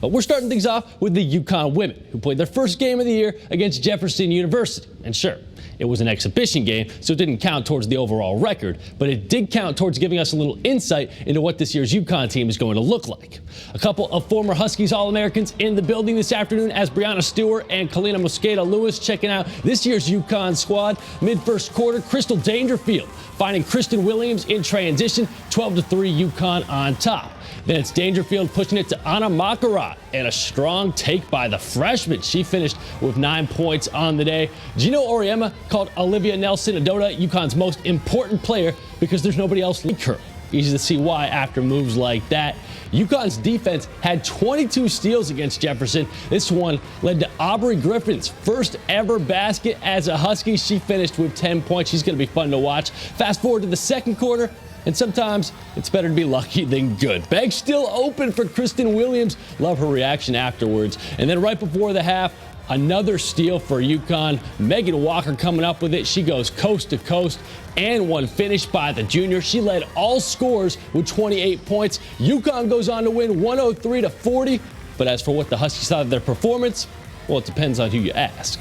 But we're starting things off with the UConn Women, who played their first game of the year against Jefferson University. And sure, it was an exhibition game, so it didn't count towards the overall record, but it did count towards giving us a little insight into what this year's UConn team is going to look like. A couple of former Huskies All-Americans in the building this afternoon as Brianna Stewart and Kalina Mosqueda-Lewis checking out this year's UConn squad. Mid-first quarter, Crystal Dangerfield finding Kristen Williams in transition, 12-3 UConn on top. Then it's Dangerfield pushing it to Anna Makarat, and a strong take by the freshman. She finished with 9 points on the day. Gino Auriemma called Olivia Nelson-Adota UConn's most important player because there's nobody else like her. Easy to see why after moves like that. UConn's defense had 22 steals against Jefferson. This one led to Aubrey Griffin's first ever basket as a Husky. She finished with 10 points. She's going to be fun to watch. Fast forward to the second quarter, and sometimes it's better to be lucky than good. Bag still open for Kristen Williams. Love her reaction afterwards. And then right before the half, another steal for UConn. Megan Walker coming up with it. She goes coast to coast, and one finished by the junior. She led all scorers with 28 points. UConn goes on to win 103-40. But as for what the Huskies thought of their performance, well, it depends on who you ask.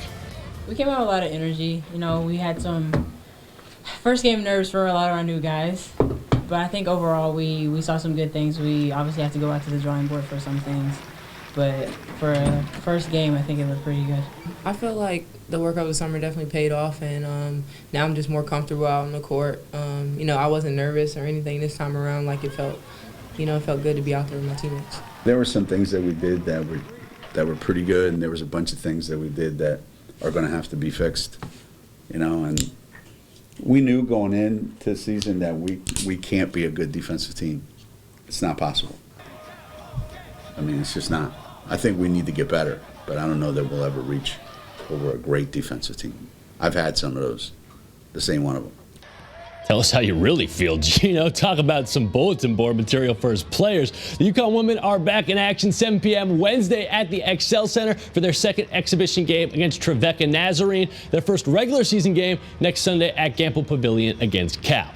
We came out with a lot of energy. You know, we had some first game nerves for a lot of our new guys. But I think overall we saw some good things. We obviously have to go back to the drawing board for some things. But for a first game, I think it looked pretty good. I felt like the work of the summer definitely paid off, and now I'm just more comfortable out on the court. You know, I wasn't nervous or anything this time around. Like it felt good to be out there with my teammates. There were some things that we did that were pretty good, and there was a bunch of things that we did that are going to have to be fixed. You know, and we knew going into the season that we can't be a good defensive team. It's not possible. I mean, it's just not. I think we need to get better, but I don't know that we'll ever reach over a great defensive team. I've had some of those. This ain't one of them. Tell us how you really feel, Gino. Talk about some bulletin board material for his players. The UConn women are back in action 7 p.m. Wednesday at the Excel Center for their second exhibition game against Trevecca Nazarene. Their first regular season game next Sunday at Gamble Pavilion against Cal.